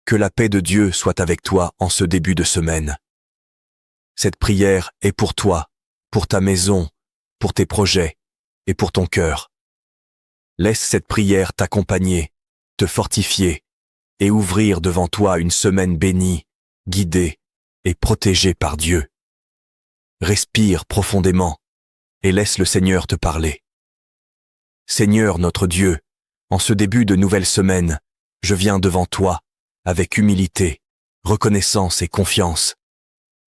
Que la paix de Dieu soit avec toi en ce début de semaine. Cette prière est pour toi, pour ta maison, pour tes projets et pour ton cœur. Laisse cette prière t'accompagner, te fortifier et ouvrir devant toi une semaine bénie, guidée et protégée par Dieu. Respire profondément et laisse le Seigneur te parler. Seigneur notre Dieu, en ce début de nouvelle semaine, je viens devant toi avec humilité, reconnaissance et confiance.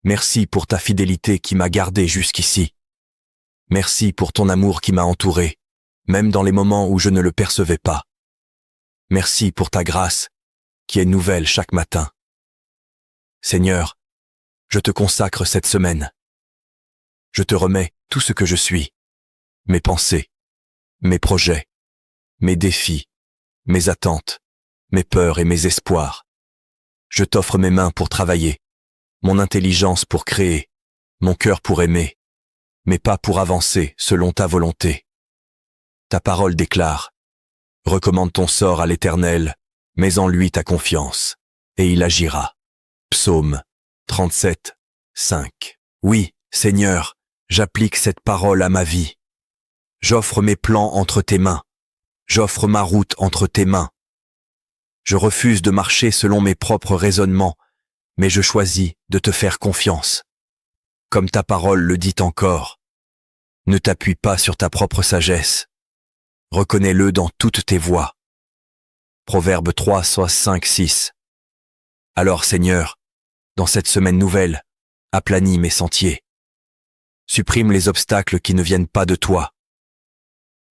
Merci pour ta fidélité qui m'a gardé jusqu'ici. Merci pour ton amour qui m'a entouré, même dans les moments où je ne le percevais pas. Merci pour ta grâce, qui est nouvelle chaque matin. Seigneur, je te consacre cette semaine. Je te remets tout ce que je suis, mes pensées, mes projets, mes défis, mes attentes, mes peurs et mes espoirs. Je t'offre mes mains pour travailler, mon intelligence pour créer, mon cœur pour aimer, mais pas pour avancer selon ta volonté. Ta parole déclare, recommande ton sort à l'Éternel, mets en lui ta confiance, et il agira. Psaume 37, 5. Oui, Seigneur, j'applique cette parole à ma vie. J'offre mes plans entre tes mains. J'offre ma route entre tes mains. Je refuse de marcher selon mes propres raisonnements, mais je choisis de te faire confiance. Comme ta parole le dit encore, ne t'appuie pas sur ta propre sagesse. Reconnais-le dans toutes tes voies. Proverbe 3, 5, 6. Alors Seigneur, dans cette semaine nouvelle, aplanis mes sentiers. Supprime les obstacles qui ne viennent pas de toi.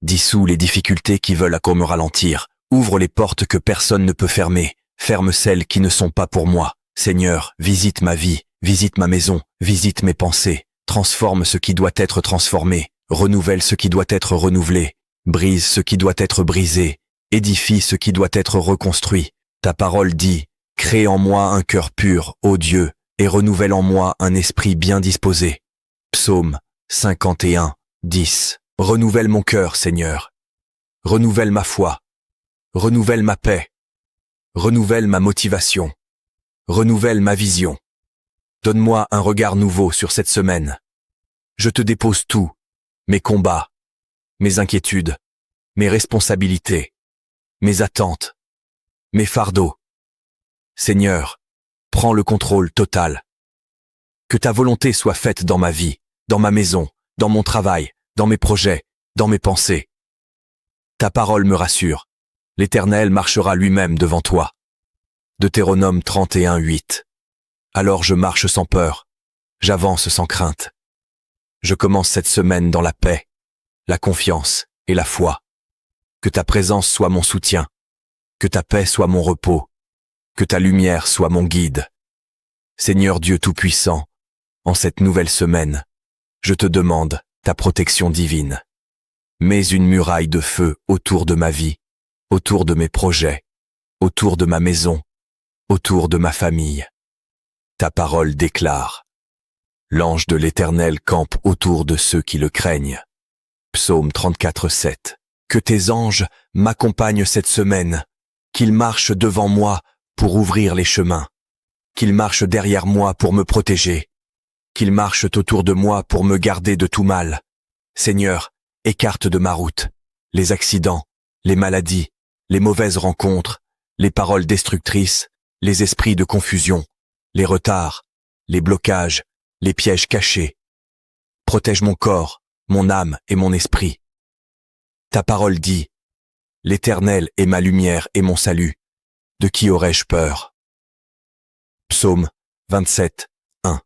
Dissous les difficultés qui veulent me ralentir. Ouvre les portes que personne ne peut fermer. Ferme celles qui ne sont pas pour moi. Seigneur, visite ma vie, visite ma maison, visite mes pensées. Transforme ce qui doit être transformé. Renouvelle ce qui doit être renouvelé. Brise ce qui doit être brisé. Édifie ce qui doit être reconstruit. Ta parole dit, crée en moi un cœur pur, ô Dieu, et renouvelle en moi un esprit bien disposé. Psaume 51, 10. Renouvelle mon cœur, Seigneur. Renouvelle ma foi. Renouvelle ma paix. Renouvelle ma motivation. Renouvelle ma vision. Donne-moi un regard nouveau sur cette semaine. Je te dépose tout, mes combats, mes inquiétudes, mes responsabilités, mes attentes, mes fardeaux. Seigneur, prends le contrôle total. Que ta volonté soit faite dans ma vie, dans ma maison, dans mon travail, dans mes projets, dans mes pensées. Ta parole me rassure. L'Éternel marchera lui-même devant toi. Deutéronome 31, 8. Alors je marche sans peur. J'avance sans crainte. Je commence cette semaine dans la paix, la confiance et la foi. Que ta présence soit mon soutien. Que ta paix soit mon repos. Que ta lumière soit mon guide. Seigneur Dieu Tout-Puissant, en cette nouvelle semaine, je te demande ta protection divine. Mets une muraille de feu autour de ma vie, autour de mes projets, autour de ma maison, autour de ma famille. Ta parole déclare. L'ange de l'Éternel campe autour de ceux qui le craignent. Psaume 34, 7. Que tes anges m'accompagnent cette semaine, qu'ils marchent devant moi pour ouvrir les chemins, qu'ils marchent derrière moi pour me protéger, qu'ils marchent autour de moi pour me garder de tout mal. Seigneur, écarte de ma route les accidents, les maladies, les mauvaises rencontres, les paroles destructrices, les esprits de confusion, les retards, les blocages, les pièges cachés. Protège mon corps, mon âme et mon esprit. Ta parole dit, l'Éternel est ma lumière et mon salut. De qui aurais-je peur? Psaume 27, 1.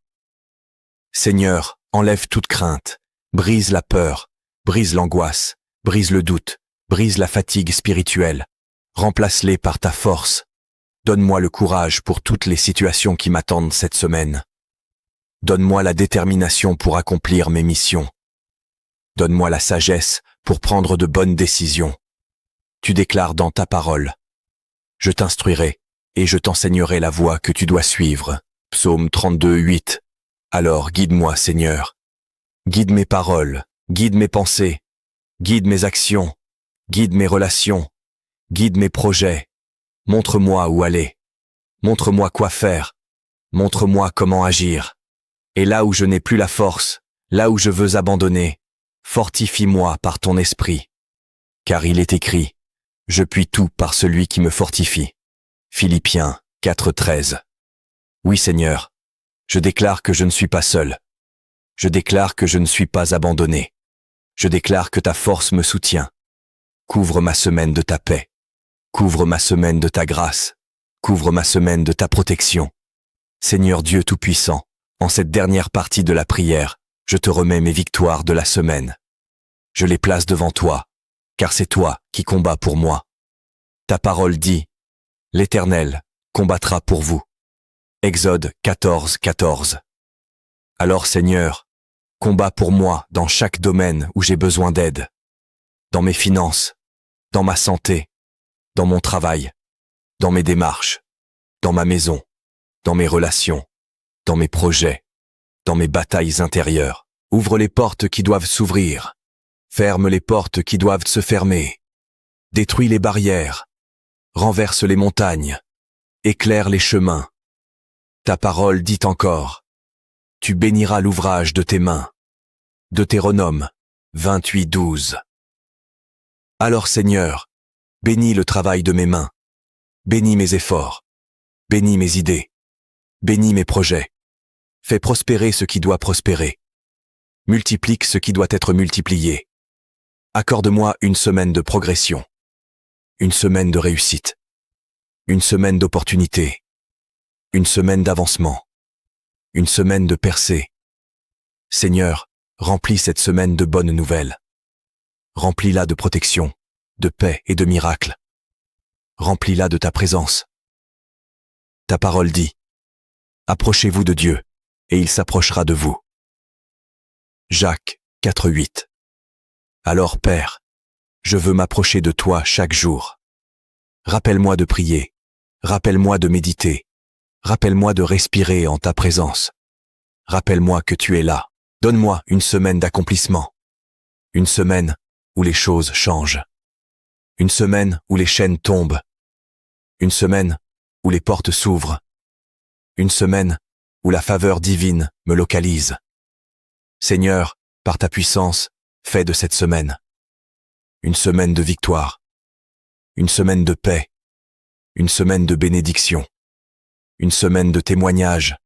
Seigneur, enlève toute crainte, brise la peur, brise l'angoisse, brise le doute, brise la fatigue spirituelle. Remplace-les par ta force. Donne-moi le courage pour toutes les situations qui m'attendent cette semaine. Donne-moi la détermination pour accomplir mes missions. Donne-moi la sagesse pour prendre de bonnes décisions. Tu déclares dans ta parole. Je t'instruirai et je t'enseignerai la voie que tu dois suivre. Psaume 32, 8. Alors guide-moi, Seigneur. Guide mes paroles, guide mes pensées, guide mes actions, guide mes relations, guide mes projets. Montre-moi où aller. Montre-moi quoi faire. Montre-moi comment agir. Et là où je n'ai plus la force, là où je veux abandonner, fortifie-moi par ton esprit. Car il est écrit, je puis tout par celui qui me fortifie. Philippiens 4,13. Oui Seigneur, je déclare que je ne suis pas seul. Je déclare que je ne suis pas abandonné. Je déclare que ta force me soutient. Couvre ma semaine de ta paix. Couvre ma semaine de ta grâce. Couvre ma semaine de ta protection. Seigneur Dieu Tout-Puissant, en cette dernière partie de la prière, je te remets mes victoires de la semaine. Je les place devant toi, car c'est toi qui combats pour moi. Ta parole dit, l'Éternel combattra pour vous. Exode 14:14. Alors Seigneur, combat pour moi dans chaque domaine où j'ai besoin d'aide. Dans mes finances, dans ma santé, dans mon travail, dans mes démarches, dans ma maison, dans mes relations, dans mes projets, dans mes batailles intérieures. Ouvre les portes qui doivent s'ouvrir. Ferme les portes qui doivent se fermer. Détruis les barrières. Renverse les montagnes. Éclaire les chemins. Ta parole dit encore. Tu béniras l'ouvrage de tes mains. Deutéronome 28:12. Alors Seigneur, bénis le travail de mes mains. Bénis mes efforts. Bénis mes idées. Bénis mes projets. Fais prospérer ce qui doit prospérer. Multiplie ce qui doit être multiplié. Accorde-moi une semaine de progression. Une semaine de réussite. Une semaine d'opportunité. Une semaine d'avancement. Une semaine de percée. Seigneur, remplis cette semaine de bonnes nouvelles. Remplis-la de protection, de paix et de miracles. Remplis-la de ta présence. Ta parole dit, approchez-vous de Dieu, et il s'approchera de vous. Jacques 4:8. Alors Père, je veux m'approcher de toi chaque jour. Rappelle-moi de prier, rappelle-moi de méditer, rappelle-moi de respirer en ta présence. Rappelle-moi que tu es là. Donne-moi une semaine d'accomplissement. Une semaine où les choses changent. Une semaine où les chaînes tombent. Une semaine où les portes s'ouvrent. Une semaine où la faveur divine me localise. Seigneur, par ta puissance, fais de cette semaine une semaine de victoire, une semaine de paix, une semaine de bénédiction, une semaine de témoignage,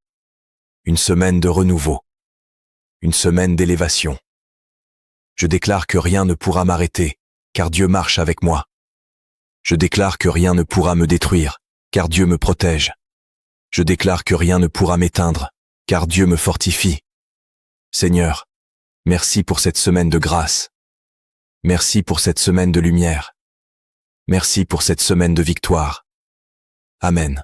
une semaine de renouveau, une semaine d'élévation. Je déclare que rien ne pourra m'arrêter, car Dieu marche avec moi. Je déclare que rien ne pourra me détruire, car Dieu me protège. Je déclare que rien ne pourra m'éteindre, car Dieu me fortifie. Seigneur, merci pour cette semaine de grâce. Merci pour cette semaine de lumière. Merci pour cette semaine de victoire. Amen.